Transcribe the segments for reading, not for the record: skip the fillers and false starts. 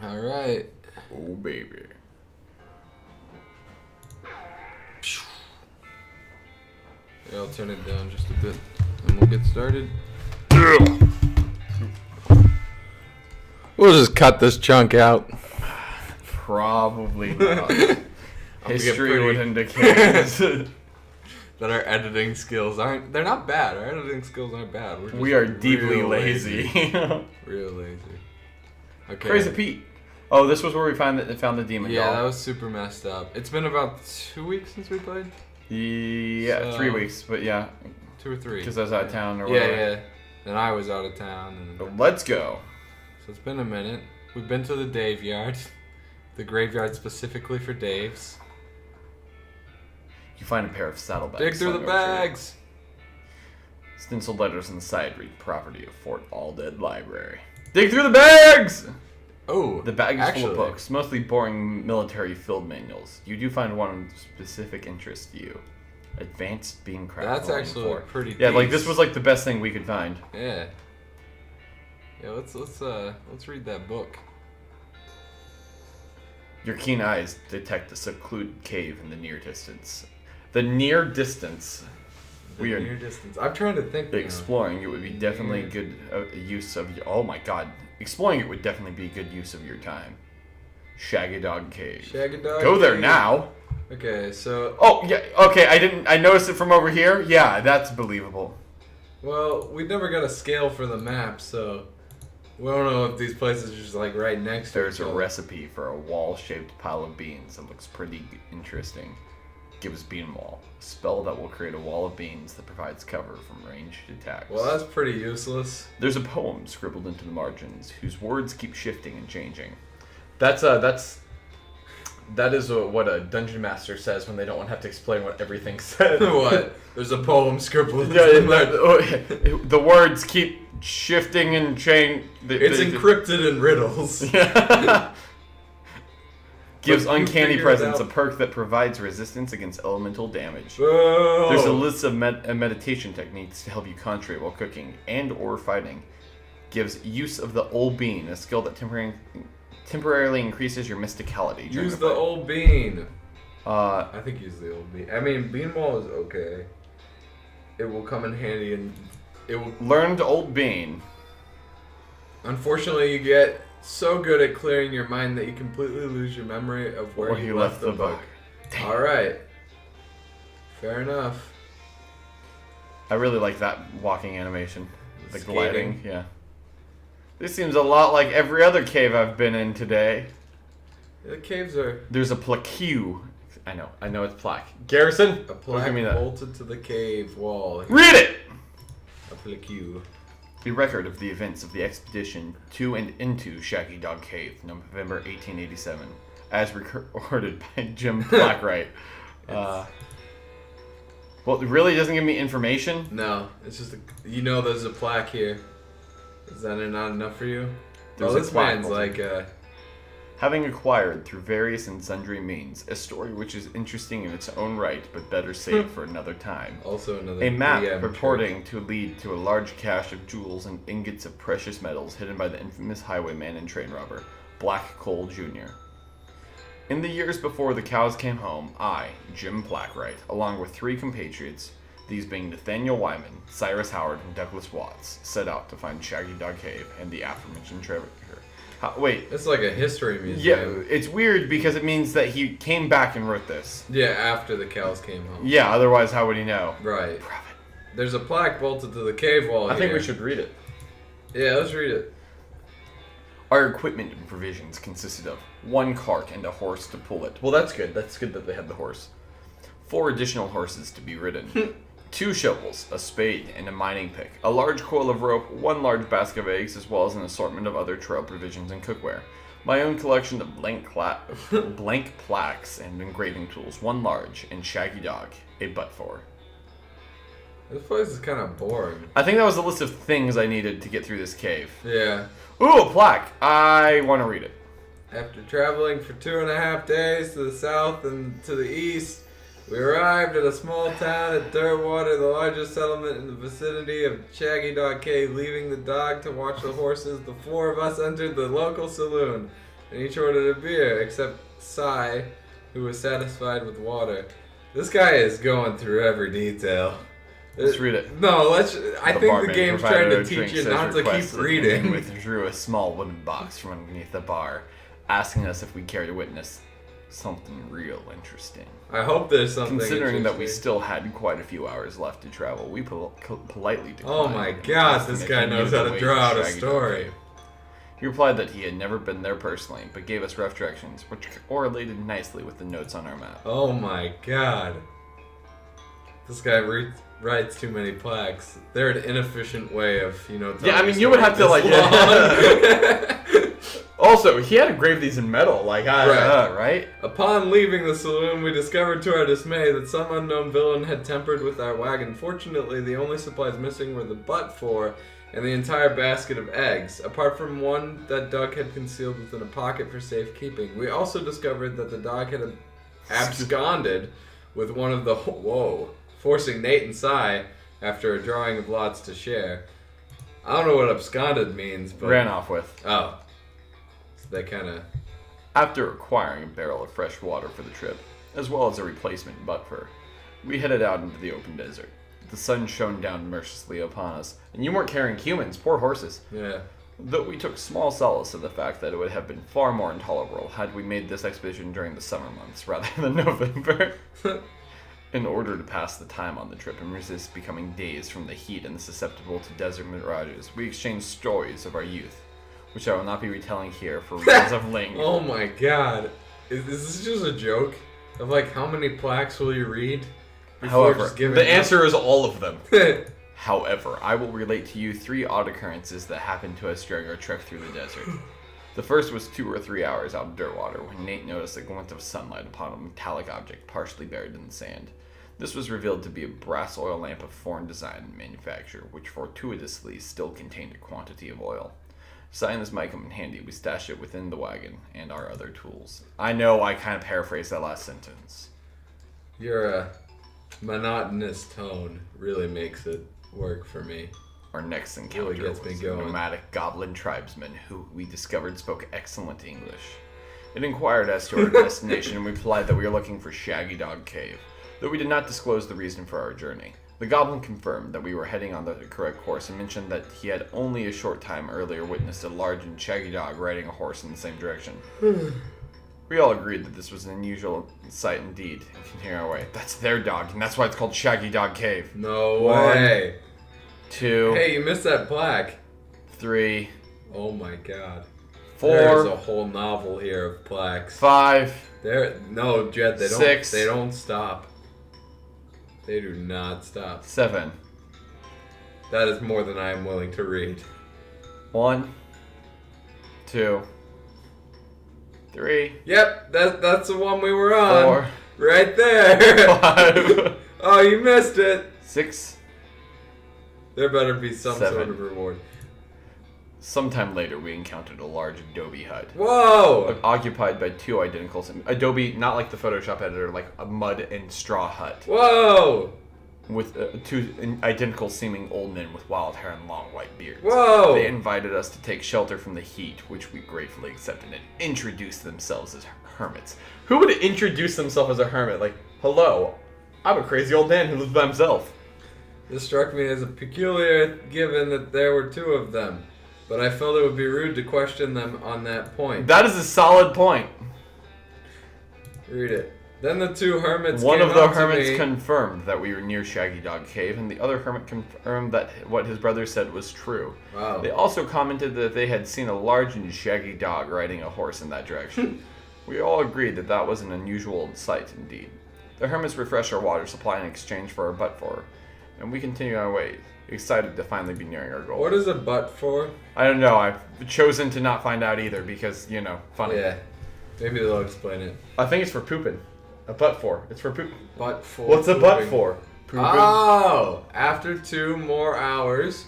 All right. Oh, baby. Yeah, I'll turn it down just a bit, and we'll get started. We'll just cut this chunk out. Probably not. History would indicate that our editing skills they're not bad. Our editing skills aren't bad. We are deeply lazy. Real lazy. Okay. Crazy Pete. Oh, this was where we found the demon doll. Yeah, that was super messed up. It's been about 2 weeks since we played? Yeah, So, 3 weeks, but yeah. 2 or 3. Because I was out of town or whatever. Yeah. And I was out of town. And Let's go. so it's been a minute. We've been to the Dave yard. The graveyard specifically for Daves. You find a pair of saddlebags. Dig through the slung over your- bags! Stenciled letters on the side read property of Fort Alldead Library. Dig through the bags! Oh, The bag is full actually, of books, mostly boring military field manuals. You do find one of specific interest to you. Advanced Beamcraft. That's Volume actually 4. pretty Yeah, like decent. this was like the best thing we could find. Yeah. Yeah, let's read that book. Your keen eyes detect a secluded cave in the near distance. The near distance. The near distance. I'm trying to think. Exploring it would be definitely good use of your. Oh my god. Exploring it would definitely be good use of your time. Shaggy Dog Cave. Shaggy Dog. Go there Cave. now. Okay, so. Oh yeah. Okay, I noticed it from over here. Yeah, that's believable. Well, we never got a scale for the map, so we don't know if these places are just like right next to There's each a other. recipe for a wall-shaped pile of beans that looks pretty interesting. Gives Bean Wall, a spell that will create a wall of beans that provides cover from ranged attacks. Well, that's pretty useless. There's a poem scribbled into the margins whose words keep shifting and changing. That is what a dungeon master says when they don't want to have to explain what everything says. What? There's a poem scribbled. The words keep shifting and change. It's encrypted in riddles. Gives But you Uncanny figure it Presence, a out. perk that provides resistance against elemental damage. Oh. There's a list of meditation techniques to help you concentrate while cooking and or fighting. Gives use of the Old Bean, a skill that temporarily increases your mysticality. during Use a the fight. old bean. Uh, I think use the old bean. I mean, bean wall is okay. It will come in handy, and it will. Learned Old Bean. Unfortunately, you get so good at clearing your mind that you completely lose your memory of where you left the book. All right. Fair enough. I really like that walking animation. The Skating. gliding, yeah. This seems a lot like every other cave I've been in today. The caves are There's a plaque. I know it's Plaque. Garrison? a Don't plaque give me that. bolted to the cave wall. Read it! A plaque. A record of the events of the expedition to and into Shaggy Dog Cave, November 1887, as recorded by Jim Blackwright. Well, it really doesn't give me information. No, it's just there's a plaque here. Is that not enough for you? There's a this plaque man's bolted. like Having acquired through various and sundry means a story which is interesting in its own right, but better saved for another time. also another A map DM purporting to lead to a large cache of jewels and ingots of precious metals hidden by the infamous highwayman and train robber, Black Cole Jr. In the years before the cows came home, I, Jim Blackwright, along with 3 compatriots, these being Nathaniel Wyman, Cyrus Howard, and Douglas Watts, set out to find Shaggy Dog Cave and the aforementioned treasure. Wait. It's like a history Yeah, museum. it's weird because it means that he came back and wrote this. Yeah, after the cows came home. Yeah, otherwise how would he know? Right. Profit. There's a plaque bolted to the cave wall I think here. we should read it. Yeah, let's read it. Our equipment and provisions consisted of 1 cart and a horse to pull it. Well, that's good. That's good that they had the horse. 4 additional horses to be ridden. 2 shovels, a spade, and a mining pick. A large coil of rope, 1 large basket of eggs, as well as an assortment of other trail provisions and cookware. My own collection of blank plaques and engraving tools, 1 large, and Shaggy Dog, a butt for. This place is kind of boring. I think that was a list of things I needed to get through this cave. Yeah. Ooh, a plaque. I want to read it. After traveling for 2.5 days to the south and to the east, we arrived at a small town at Dirtwater, the largest settlement in the vicinity of Shaggy Dog Cave. Leaving the dog to watch the horses, the 4 of us entered the local saloon. and each ordered a beer, except Sai, who was satisfied with water. This guy is going through every detail. Let's read it. No, I think the game's trying to teach you not to keep reading. He withdrew a small wooden box from underneath the bar, asking us if we care to witness something real interesting. I hope there's something Considering that we still had quite a few hours left to travel, we politely declined. Oh my god, this guy knows how to draw out a story. He replied that he had never been there personally, but gave us rough directions, which correlated nicely with the notes on our map. Oh my god. This guy writes too many plaques. They're an inefficient way of, Yeah, I mean, you would have to, like... Also, he had engraved these in metal, right? Upon leaving the saloon, we discovered to our dismay that some unknown villain had tampered with our wagon. Fortunately, the only supplies missing were the but-for and the entire basket of eggs, apart from one that Doug had concealed within a pocket for safekeeping. We also discovered that the dog had absconded with one of the... forcing Nate and Sai after a drawing of lots to share. I don't know what absconded means, but... Ran off with. Oh. So they kind of... After acquiring a barrel of fresh water for the trip, as well as a replacement butt-fur, we headed out into the open desert. The sun shone down mercilessly upon us, and you weren't carrying humans, poor horses. Yeah. Though we took small solace in the fact that it would have been far more intolerable had we made this expedition during the summer months rather than November. In order to pass the time on the trip and resist becoming dazed from the heat and susceptible to desert mirages, we exchanged stories of our youth, which I will not be retelling here for reasons of length. Oh my god. Is this just a joke? Of how many plaques will you read? However, the answer is all of them. However, I will relate to you 3 odd occurrences that happened to us during our trek through the desert. The first was 2 or 3 hours out of Dirtwater when Nate noticed a glint of sunlight upon a metallic object partially buried in the sand. This was revealed to be a brass oil lamp of foreign design and manufacture, which fortuitously still contained a quantity of oil. Sign this might come in handy. We stashed it within the wagon and our other tools. I know I kind of paraphrased that last sentence. Your monotonous tone really makes it work for me. Our next encounter was a nomadic goblin tribesman who we discovered spoke excellent English. It inquired as to our destination, and we replied that we were looking for Shaggy Dog Cave, though we did not disclose the reason for our journey. The goblin confirmed that we were heading on the correct course and mentioned that he had only a short time earlier witnessed a large and shaggy dog riding a horse in the same direction. We all agreed that this was an unusual sight indeed, and continued our way. That's their dog, and that's why it's called Shaggy Dog Cave. No way. 2. Hey, you missed that plaque. 3. Oh my god. 4. There's a whole novel here of plaques. 5. No, Jed, they 6. They don't stop. They do not stop. 7. That is more than I am willing to read. 1. 2. 3. Yep, that's the one we were on. 4. Right there. 5. Oh, you missed it. 6. There better be some 7. sort of reward. Sometime later, we encountered a large adobe hut. Whoa! Occupied by 2 identical... Adobe, not like the Photoshop editor, like a mud and straw hut. Whoa! With 2 identical seeming old men with wild hair and long white beards. Whoa! They invited us to take shelter from the heat, which we gratefully accepted, and introduced themselves as hermits. Who would introduce themselves as a hermit? Like, hello, I'm a crazy old man who lives by himself. This struck me as a peculiar given that there were 2 of them. But I felt it would be rude to question them on that point. That is a solid point. Read it. Then the 2 hermits One came of the up to hermits me. confirmed that we were near Shaggy Dog Cave, and the other hermit confirmed that what his brother said was true. Wow. They also commented that they had seen a large and shaggy dog riding a horse in that direction. We all agreed that that was an unusual sight indeed. The hermits refreshed our water supply in exchange for our butt-for, and we continued our way, excited to finally be nearing our goal. What is a butt-for? I don't know. I've chosen to not find out either because, funny. Yeah. Maybe they'll explain it. I think it's for pooping. A butt-for. It's for pooping. Butt-for. What's a butt-for? Pooping. Oh! After 2 more hours,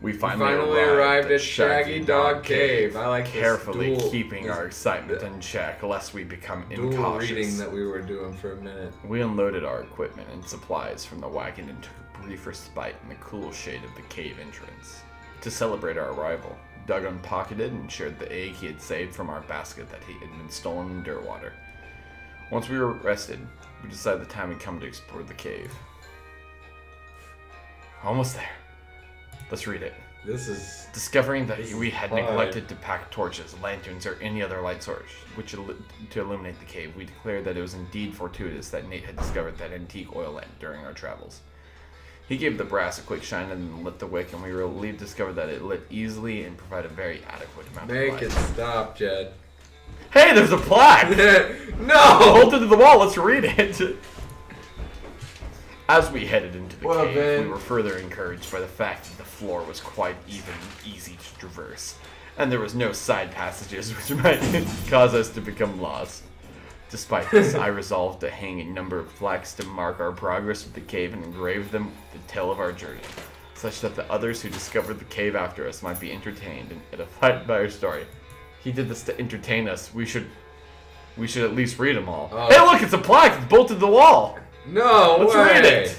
we finally arrived at Shaggy Dog Cave. I like carefully this keeping our excitement in check, lest we become dual incautious. reading that we were doing for a minute. We unloaded our equipment and supplies from the wagon and took a brief respite in the cool shade of the cave entrance. To celebrate our arrival, Doug unpocketed and shared the egg he had saved from our basket that he had been stolen in Dirtwater. Once we were rested, we decided the time had come to explore the cave. Almost there. Let's read it. Discovering that we had neglected to pack torches, lanterns, or any other light source to illuminate the cave, we declared that it was indeed fortuitous that Nate had discovered that antique oil lamp during our travels. He gave the brass a quick shine and then lit the wick, and we were relieved to discover that it lit easily and provided a very adequate amount of light. Make it stop, Jed. Hey, there's a plaque! No! Hold it to the wall, let's read it! As we headed into the cave, we were further encouraged by the fact that the floor was quite even and easy to traverse, and there was no side passages which might cause us to become lost. Despite this, I resolved to hang a number of plaques to mark our progress with the cave and engrave them with the tale of our journey, such that the others who discovered the cave after us might be entertained and edified by our story. He did this to entertain us. We should at least read them all. Oh. Hey, look, it's a plaque. It's bolted to the wall. No Let's way. read it.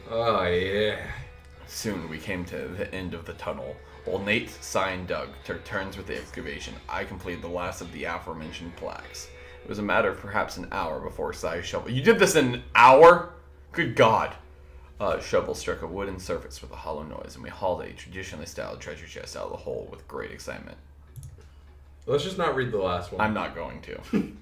Oh, yeah. Soon we came to the end of the tunnel. While Nate, Cy, and Doug took turns with the excavation, I completed the last of the aforementioned plaques. It was a matter of perhaps an hour before Cy's shovel... You did this in an hour? Good God. Shovel struck a wooden surface with a hollow noise, and we hauled a traditionally styled treasure chest out of the hole with great excitement. Let's just not read the last one. I'm not going to.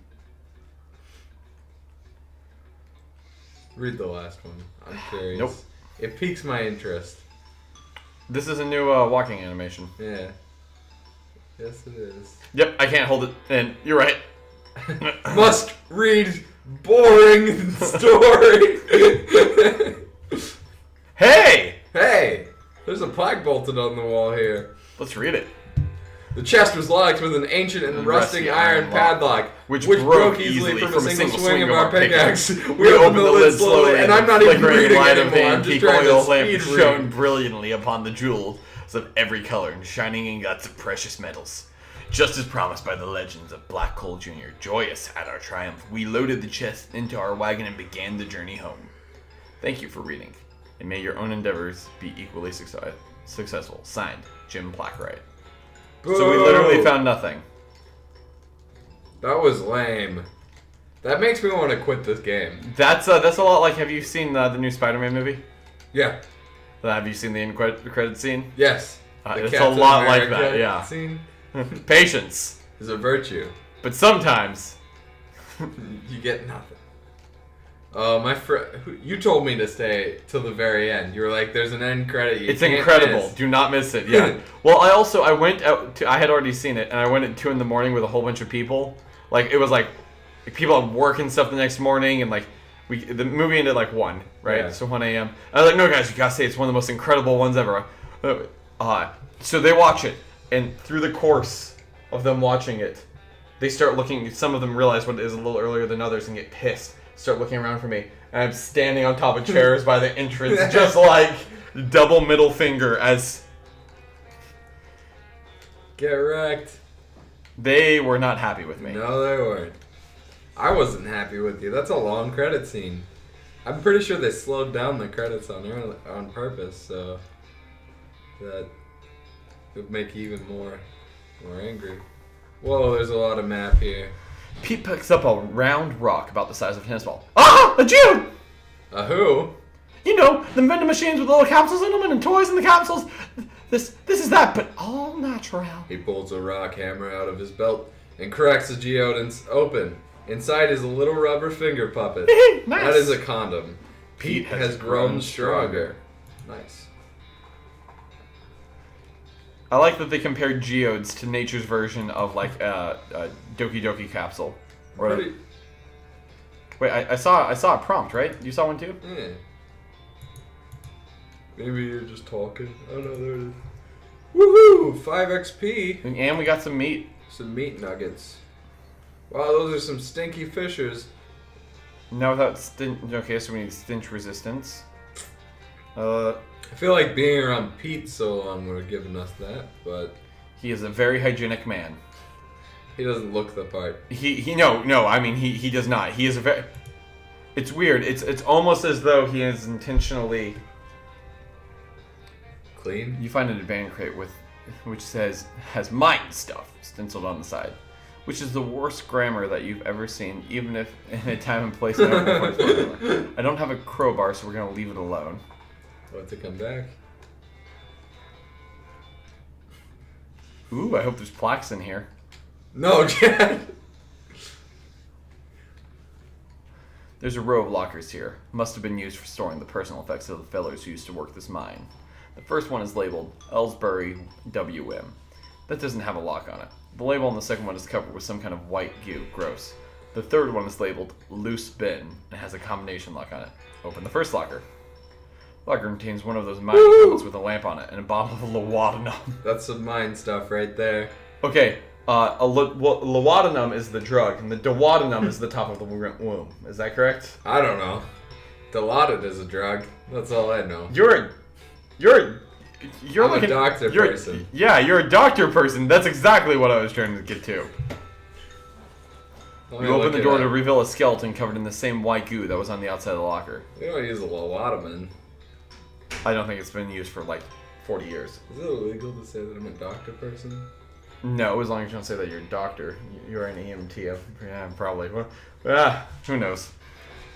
Read the last one. I'm curious. Nope. It piques my interest. This is a new walking animation. Yeah. Yes, it is. Yep, I can't hold it in. You're right. Must read boring story. Hey! Hey! There's a plaque bolted on the wall here. Let's read it. The chest was locked with an ancient and rusting iron padlock, which broke easily from a single swing of our pickaxe. We opened the lid slowly, and I'm not even reading anymore. I'm just trying to speed read. Shone brilliantly upon the jewels of every color and shining ingots of precious metals. Just as promised by the legends of Black Cole Jr., joyous at our triumph, we loaded the chest into our wagon and began the journey home. Thank you for reading, and may your own endeavors be equally successful. Signed, Jim Plaqueright. Boo. So we literally found nothing. That was lame. That makes me want to quit this game. That's a lot like, have you seen the new Spider-Man movie? Yeah. Have you seen the end credit scene? Yes. It's a lot like that, yeah. Scene. Patience is a virtue. But sometimes you get nothing. My friend, you told me to stay till the very end. You were like, "There's an end credit. It's incredible. Miss. Do not miss it." Yeah. Well, I went out. I had already seen it, and I went at 2 a.m. with a whole bunch of people. Like it was like people at work and stuff the next morning, and like the movie ended like 1, right? Yeah. So 1 a.m. I was like, "No, guys, you gotta say it's one of the most incredible ones ever." So they watch it, and through the course of them watching it, they start looking. Some of them realize what it is a little earlier than others and get pissed. Start looking around for me, and I'm standing on top of chairs by the entrance, just like double middle finger as... Get wrecked. They were not happy with me. No, they weren't. I wasn't happy with you. That's a long credit scene. I'm pretty sure they slowed down the credits on purpose, so that would make you even more angry. Whoa, there's a lot of map here. Pete picks up a round rock about the size of a tennis ball. Ah! A Jew! A who? You know, the vending machines with little capsules in them and toys in the capsules. This is that, but all natural. He pulls a rock hammer out of his belt and cracks the geode open. Inside is a little rubber finger puppet. Nice. That is a condom. Pete has grown stronger. Nice. I like that they compared geodes to nature's version of like a Doki Doki capsule. Wait, I saw a prompt, right? You saw one too? Yeah. Maybe you're just talking. Oh no, there it is. Woohoo! 5 XP. And we got some meat. Some meat nuggets. Wow, those are some stinky fishers. No, without okay, so we need stench resistance. I feel like being around Pete so long would have given us that, but... He is a very hygienic man. He doesn't look the part. He does not. He is a very... It's weird. It's almost as though he is intentionally... Clean? You find an abandoned crate with has mine stuff stenciled on the side, which is the worst grammar that you've ever seen, even if in a time and place. I don't have a crowbar, so we're gonna leave it alone. Want to come back? Ooh, I hope there's plaques in here. No, Jed. There's a row of lockers here. Must have been used for storing the personal effects of the fellows who used to work this mine. The first one is labeled Ellsbury WM. That doesn't have a lock on it. The label on the second one is covered with some kind of white goo. Gross. The third one is labeled Loose Bin and has a combination lock on it. Open the first locker. The locker contains one of those mining helmets with a lamp on it and a bottle of laudanum. That's some mine stuff right there. Okay, laudanum is the drug, and the duodenum is the top of the womb. Is that correct? I don't know. Dilaudid is a drug. That's all I know. You're I'm like a doctor person. Yeah, you're a doctor person. That's exactly what I was trying to get to. You open the door to reveal a skeleton covered in the same white goo that was on the outside of the locker. We don't use a laudanum. I don't think it's been used for like 40 years. Is it illegal to say that I'm a doctor person? No, as long as you don't say that you're a doctor. You're an EMT. Yeah, probably. Who knows?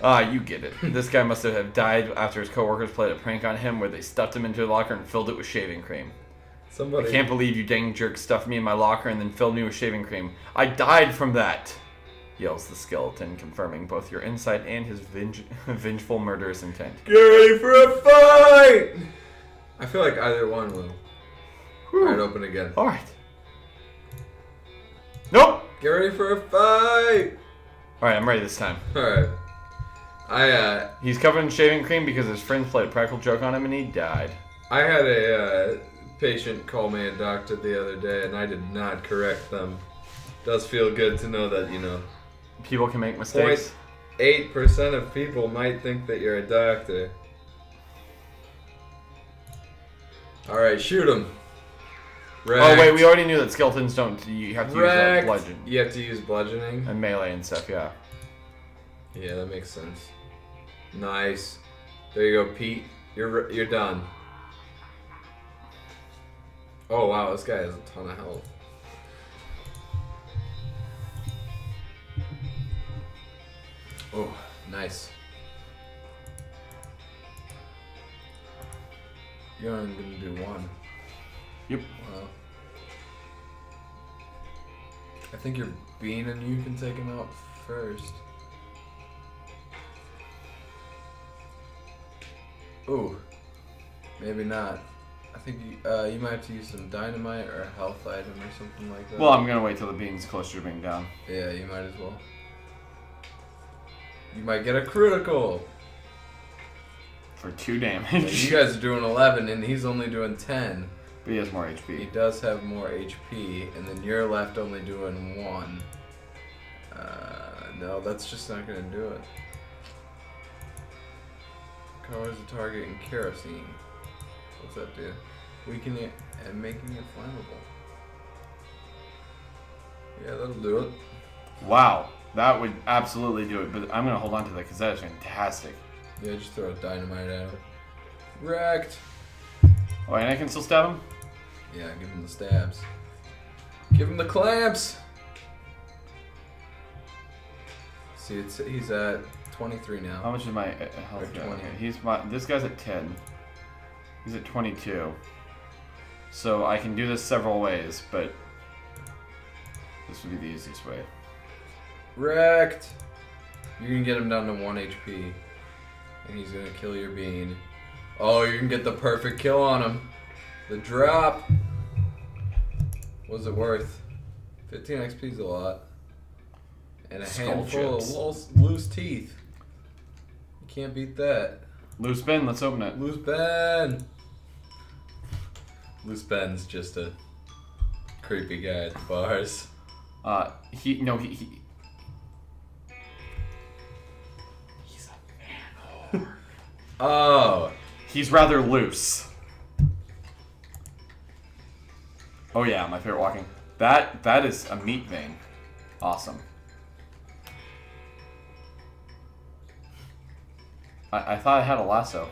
You get it. This guy must have died after his coworkers played a prank on him where they stuffed him into a locker and filled it with shaving cream. I can't believe you dang jerk stuffed me in my locker and then filled me with shaving cream. I died from that, yells the skeleton, confirming both your insight and his vengeful murderous intent. Get ready for a fight! I feel like either one will. Alright, open again. Alright. Nope! Get ready for a fight! Alright, I'm ready this time. Alright. He's covered in shaving cream because his friends played a practical joke on him and he died. I had a patient call me a doctor the other day and I did not correct them. Does feel good to know that, people can make mistakes. 0.8% of people might think that you're a doctor. Alright, shoot him. Wrecked. Oh wait, we already knew that skeletons don't. You have to use bludgeon. You have to use bludgeoning and melee and stuff. Yeah. Yeah, that makes sense. Nice. There you go, Pete. You're done. Oh wow, this guy has a ton of health. Oh, nice. You're only gonna do one. Yep. Wow. I think your Bean and you can take him out first. Ooh. Maybe not. I think you might have to use some dynamite or a health item or something like that. Well, I'm gonna wait till the bean's closer to being down. Yeah, you might as well. You might get a critical. For 2 damage. Yeah, you guys are doing 11 and he's only doing 10. But he has more HP. He does have more HP, and then you're left only doing 1. No, that's just not gonna do it. Covers the target in kerosene. What's that do? Weakening it and making it flammable. Yeah, that'll do it. Wow, that would absolutely do it, but I'm gonna hold on to that because that is fantastic. Yeah, just throw a dynamite at him. Wrecked! Oh, and I can still stab him? Yeah, give him the stabs. Give him the clamps! See, he's at 23 now. How much is my health? Or 20. Okay, this guy's at 10. He's at 22. So I can do this several ways, but this would be the easiest way. Wrecked! You can get him down to 1 HP. And he's gonna kill your bean. Oh, you can get the perfect kill on him. The drop. What's it worth? 15 XP is a lot. And a handful of loose teeth. You can't beat that. Loose Ben, let's open it. Loose Ben! Loose Ben's just a creepy guy at the bars. He's a man. Oh. He's rather loose. Oh yeah, my favorite walking. That is a meat vein. Awesome. I thought I had a lasso.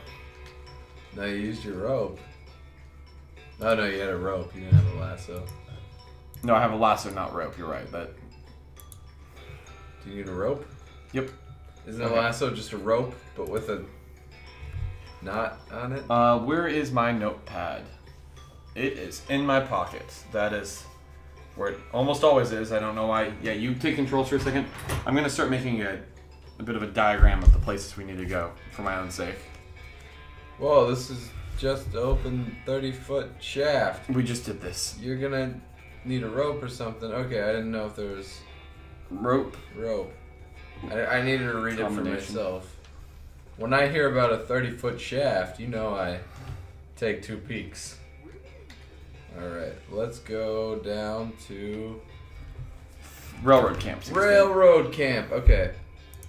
No, you used your rope. Oh no, you had a rope. You didn't have a lasso. No, I have a lasso, not rope. You're right. Do you need a rope? Yep. Isn't a lasso just a rope, but with a knot on it? Where is my notepad? It is in my pocket. That is where it almost always is. I don't know why. Yeah, you take control for a second. I'm going to start making a bit of a diagram of the places we need to go for my own sake. Whoa, this is just open 30-foot shaft. We just did this. You're going to need a rope or something. Okay, I didn't know if there was... Rope. I needed to read it for myself. When I hear about a 30-foot shaft, you know I take 2 peeks. Alright, let's go down to... Railroad camp. 16. Railroad camp, okay.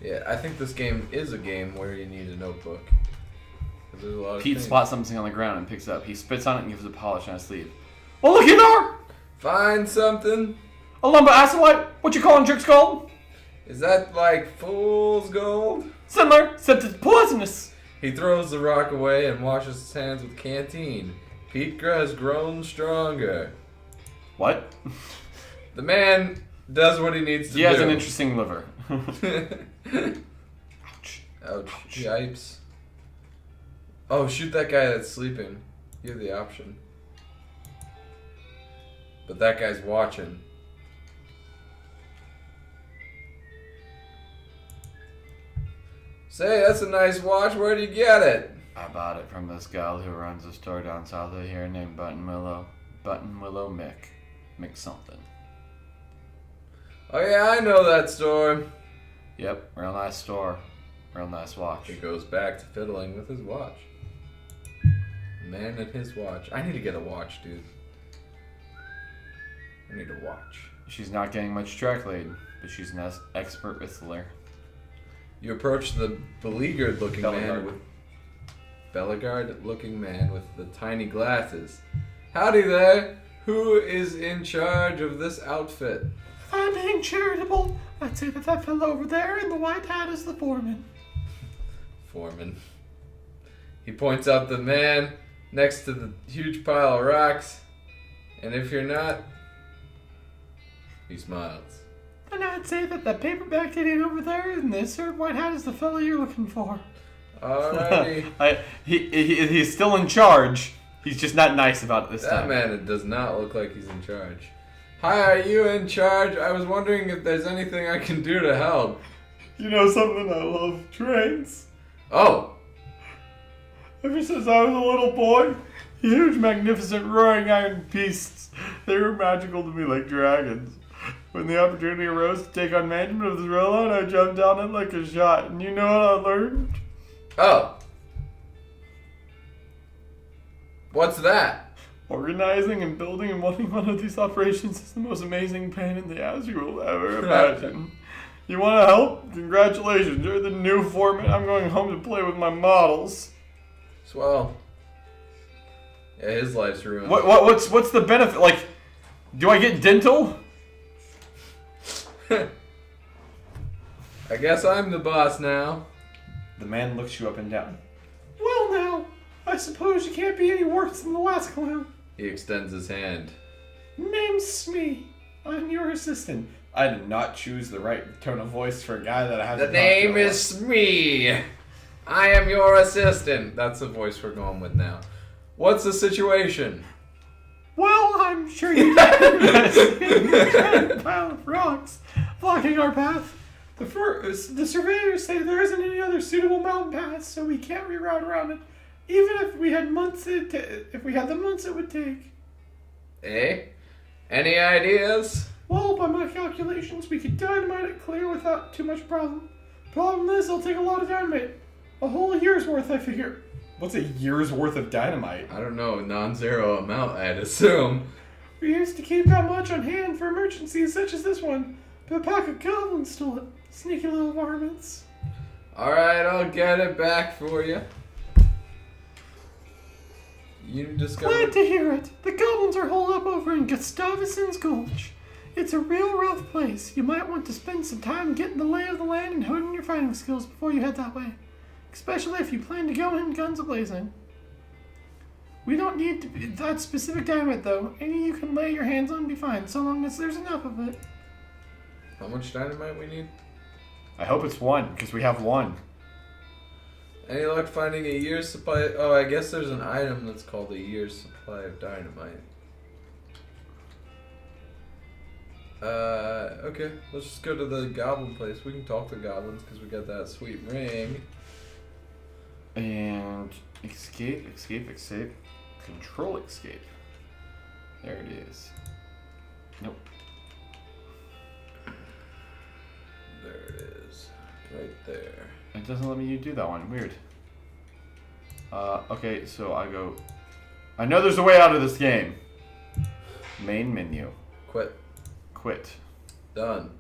Yeah, I think this game is a game where you need a notebook. There's a lot of Pete things. spots something on the ground and picks it up. He spits on it and gives it a polish on his sleeve. Oh, look, there! Find something. A lumber asolite? What you calling tricks called? Is that like fool's gold? Similar, except it's poisonous. He throws the rock away and washes his hands with canteen. Pete has grown stronger. What? The man does what he needs to do. He has an interesting liver. Ouch. Yipes. Oh, shoot that guy that's sleeping. You have the option. But that guy's watching. Say, that's a nice watch. Where'd you get it? I bought it from this gal who runs a store down south of here named Buttonwillow Mick something. Oh yeah, I know that store. Yep, real nice store. Real nice watch. He goes back to fiddling with his watch. Man and his watch. I need to get a watch, dude. I need a watch. She's not getting much track laid, but she's an expert whistler. You approach the beleaguered-looking man with the tiny glasses. Howdy there. Who is in charge of this outfit? If I'm being charitable, I'd say that fellow over there in the white hat is the foreman. Foreman. He points out the man next to the huge pile of rocks. And if you're not, he smiles. Then I'd say that the paperback idiot over there in the third white hat is the fellow you're looking for. Alrighty. He's still in charge. He's just not nice about it this time. That man does not look like he's in charge. Hi, are you in charge? I was wondering if there's anything I can do to help. You know something? I love trains. Oh. Ever since I was a little boy, huge, magnificent, roaring iron beasts. They were magical to me like dragons. When the opportunity arose to take on management of the railroad, I jumped on it like a shot. And you know what I learned? Oh. What's that? Organizing and building and running one of these operations is the most amazing pain in the ass you will ever imagine. You want to help? Congratulations, you're the new foreman. I'm going home to play with my models. Swell. Yeah, his life's ruined. What's the benefit? Like, do I get dental? I guess I'm the boss now. The man looks you up and down. Well now, I suppose you can't be any worse than the last clown. He extends his hand. Name's Smee. I'm your assistant. I did not choose the right tone of voice for a guy that I have to The name is Smee. I am your assistant. That's the voice we're going with now. What's the situation? Well, I'm sure you can a pile of rocks blocking our path. The surveyors say there isn't any other suitable mountain paths, so we can't reroute around it. Even if we had the months it would take. Eh? Any ideas? Well, by my calculations, we could dynamite it clear without too much problem. Problem is, it'll take a lot of dynamite. A whole year's worth, I figure. What's a year's worth of dynamite? I don't know, non-zero amount, I'd assume. We used to keep that much on hand for emergencies such as this one, but a pack of goblins stole it. Sneaky little varmints. Alright, I'll get it back for you. Glad to hear it. The goblins are holed up over in Gustavuson's Gulch. It's a real rough place. You might want to spend some time getting the lay of the land and honing your fighting skills before you head that way. Especially if you plan to go in guns a-blazing. We don't need to be that specific dynamite, though. Any you can lay your hands on be fine, so long as there's enough of it. How much dynamite we need? I hope it's one, because we have one. Any luck finding a year's supply? Oh, I guess there's an item that's called a year's supply of dynamite. Okay, let's just go to the goblin place. We can talk to goblins because we got that sweet ring. And escape. Control escape. There it is. Nope. There it is. Right there. It doesn't let me do that one. Weird. Okay, so I go... I know there's a way out of this game. Main menu. Quit. Quit. Done.